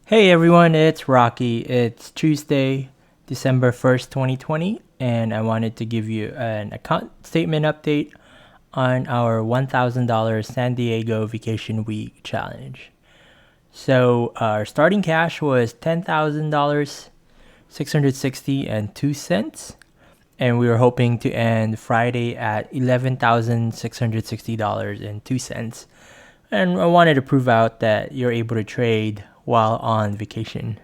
Hey everyone, it's Rocky. It's Tuesday, December 1st, 2020, and I wanted to give you an account statement update on our $1,000 San Diego Vacation Week Challenge. So our starting cash was $10,000, 660.02 cents, and we were hoping to end Friday at $11,660.02. And I wanted to prove out that you're able to trade while on vacation.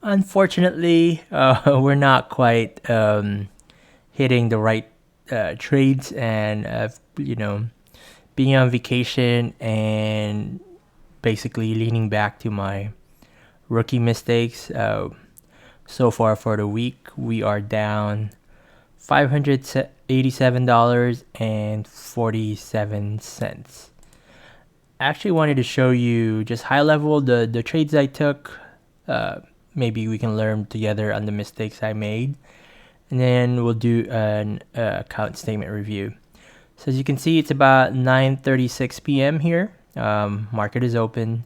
Unfortunately, we're not quite hitting the right trades, and being on vacation and basically leaning back to my rookie mistakes. So far for the week, we are down $587.47. I actually wanted to show you just high level the trades I took. Maybe we can learn together on the mistakes I made, and then we'll do an account statement review. So as you can see, it's about 9:36 p.m. here. Market is open.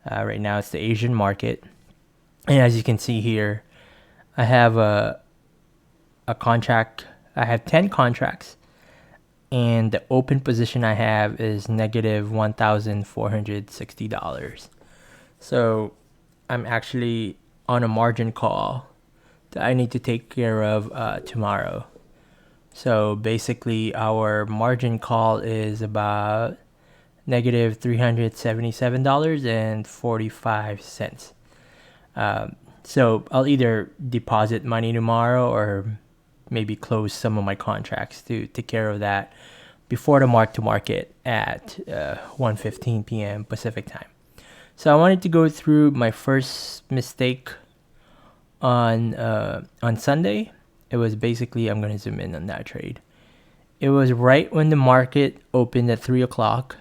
Right now it's the Asian market, and as you can see here, I have a contract. I have 10 contracts, and the open position I have is negative $1,460. So I'm actually on a margin call that I need to take care of tomorrow. So basically our margin call is about negative $377.45. So I'll either deposit money tomorrow or maybe close some of my contracts to take care of that before the mark to market at 1:15 p.m. Pacific time. So I wanted to go through my first mistake on Sunday. It was basically, I'm going to zoom in on that trade. It was right when the market opened at 3 o'clock.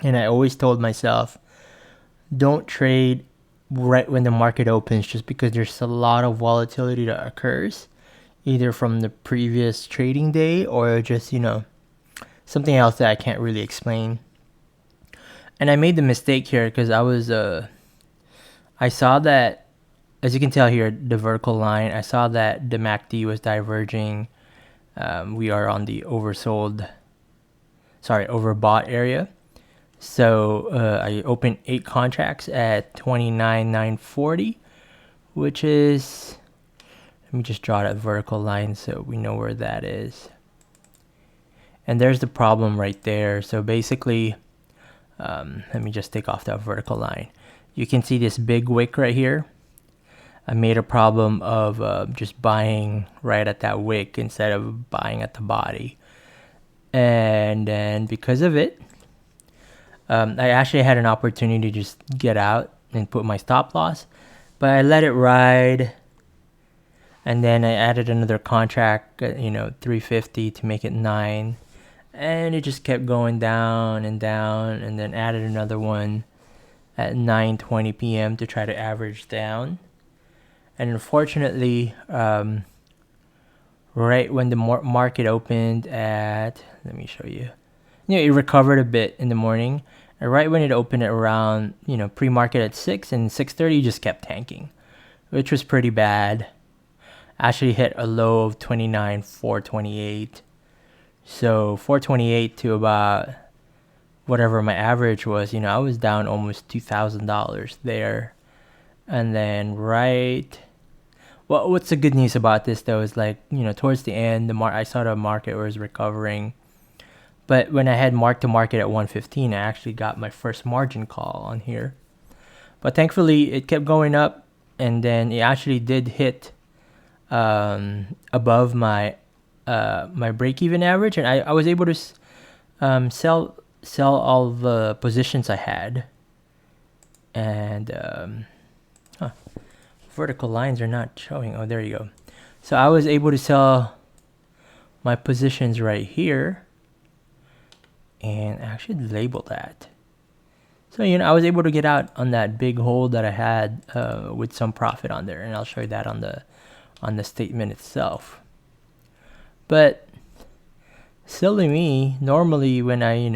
And I always told myself, don't trade right when the market opens, just because there's a lot of volatility that occurs, either from the previous trading day or just, something else that I can't really explain. And I made the mistake here because I saw that, as you can tell here, the vertical line, I saw that the MACD was diverging. We are on the overbought area. So I opened 8 contracts at 29,940, which is, let me just draw that vertical line so we know where that is. And there's the problem right there. So basically, let me just take off that vertical line. You can see this big wick right here. I made a problem of just buying right at that wick instead of buying at the body. And then because of it, I actually had an opportunity to just get out and put my stop loss, but I let it ride. And then I added another contract at 350 to make it 9. And it just kept going down and down, and then added another one at 9:20 p.m. to try to average down. And unfortunately, right when the market opened at, let me show you, it recovered a bit in the morning. And right when it opened at around, pre-market at 6 and 6:30, it just kept tanking, which was pretty bad. Actually hit a low of 29,428. So 428 to about whatever my average was, I was down almost $2,000 there. And then what's the good news about this though is, like, towards the end, I saw the market was recovering. But when I had mark to market at 1:15, I actually got my first margin call on here. But thankfully it kept going up, and then it actually did hit above my break-even average, and I was able to sell all the positions I had. And vertical lines are not showing. Oh, there you go. So I was able to sell my positions right here, and I should label that. So I was able to get out on that big hold that I had with some profit on there, and I'll show you that on the statement itself. But silly me, normally when I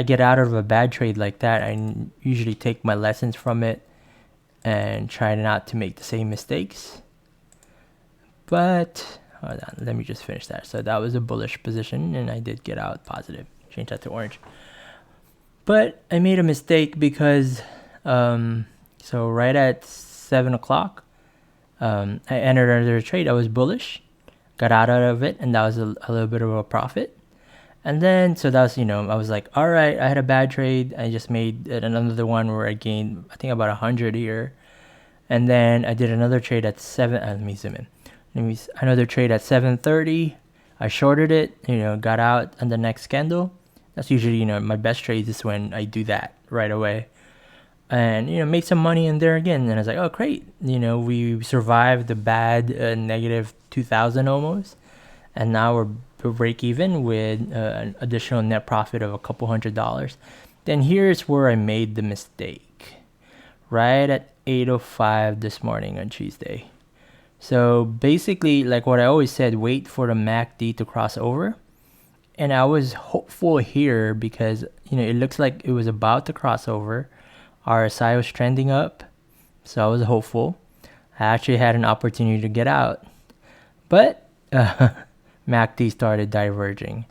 get out of a bad trade like that, I usually take my lessons from it and try not to make the same mistakes. But hold on, let me just finish that. So that was a bullish position, and I did get out positive. Change that to orange. But I made a mistake because so right at 7 o'clock, I entered another trade. I was bullish, got out of it, and that was a little bit of a profit. And then, so that was, I was like, all right, I had a bad trade. I just made another one where I gained, I think, about 100 here. And then I did another trade at 7. Let me zoom in. Another trade at 7:30. I shorted it, got out on the next candle. That's usually, my best trades is when I do that right away. And, made some money in there again. And I was like, oh, great. We survived the bad negative 2,000 almost. And now we're break even with an additional net profit of a couple $100. Then here's where I made the mistake. Right at 8:05 this morning on Tuesday. So basically, like what I always said, wait for the MACD to cross over. And I was hopeful here because, it looks like it was about to cross over. RSI was trending up, so I was hopeful. I actually had an opportunity to get out. But MACD started diverging.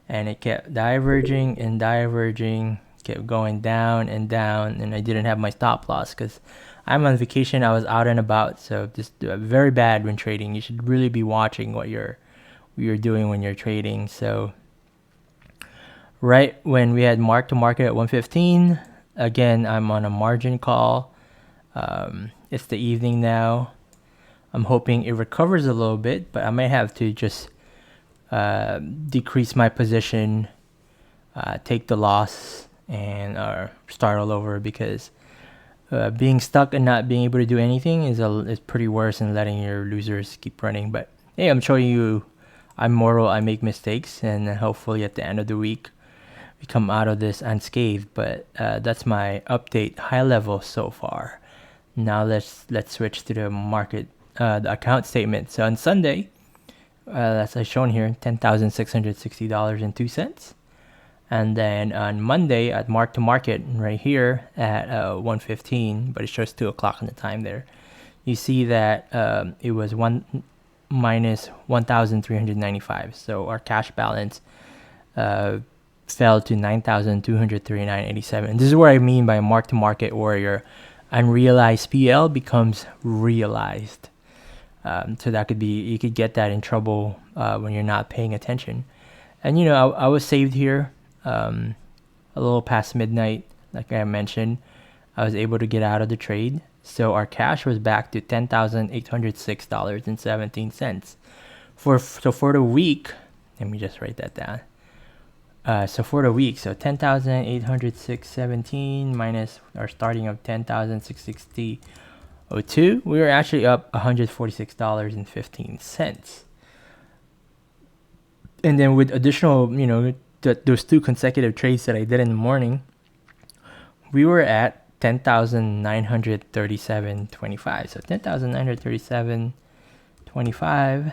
And it kept diverging and diverging, kept going down, and I didn't have my stop loss because I'm on vacation. I was out and about, so just very bad when trading. You should really be watching what you're doing when you're trading. So right when we had mark to market at 115, again, I'm on a margin call. It's the evening now. I'm hoping it recovers a little bit, but I might have to just decrease my position, take the loss, and start all over because being stuck and not being able to do anything is pretty worse than letting your losers keep running. But hey, I'm showing you I'm mortal. I make mistakes, and hopefully at the end of the week we come out of this unscathed. But that's my update, high level so far. Now let's switch to the market, the account statement. So on Sunday, as I shown here, $10,660.02. And then on Monday at mark to market right here at 115, but it shows 2 o'clock on the time there. You see that it was minus 1,395. So our cash balance fell to 9,239.87. And this is what I mean by mark to market, where your unrealized PL becomes realized. So that could be, you could get that in trouble when you're not paying attention. And I was saved here a little past midnight. Like I mentioned, I was able to get out of the trade. So our cash was back to $10,806.17. So for the week, let me just write that down. So for the week, so 10,806.17 minus our starting of 10,660.02, we were actually up $146.15. And then with additional, those 2 consecutive trades that I did in the morning, we were at 10,937.25. So 10,937.25,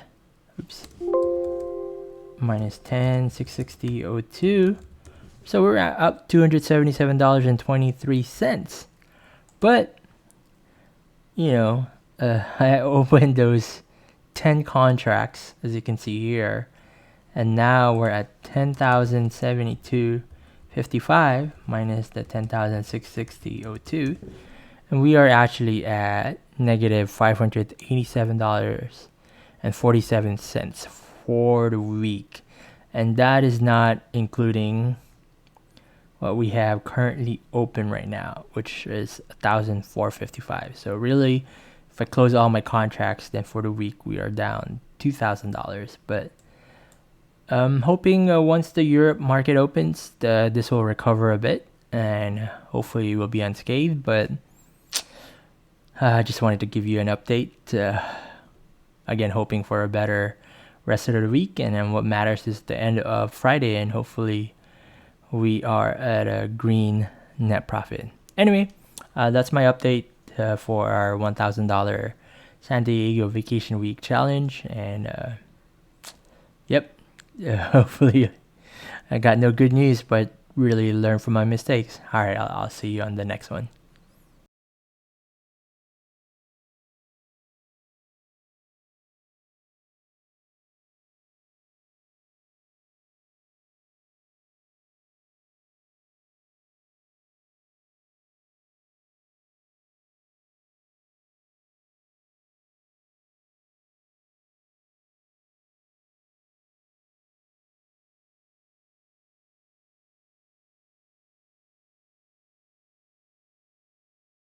minus 10,660.02. So we're up $277.23. But, I opened those 10 contracts, as you can see here. And now we're at 10,072.55 minus the 10,660.02. And we are actually at negative $587.47 for the week. And that is not including what we have currently open right now, which is 1,455. So really, if I close all my contracts, then for the week we are down $2,000. But I'm hoping once the Europe market opens, this will recover a bit, and hopefully it will be unscathed. But I just wanted to give you an update. Again, hoping for a better rest of the week, and then what matters is the end of Friday, and hopefully we are at a green net profit. Anyway, that's my update for our $1,000 San Diego Vacation Week Challenge, and yep. Hopefully I got no good news, but really learn from my mistakes. All right, I'll see you on the next one.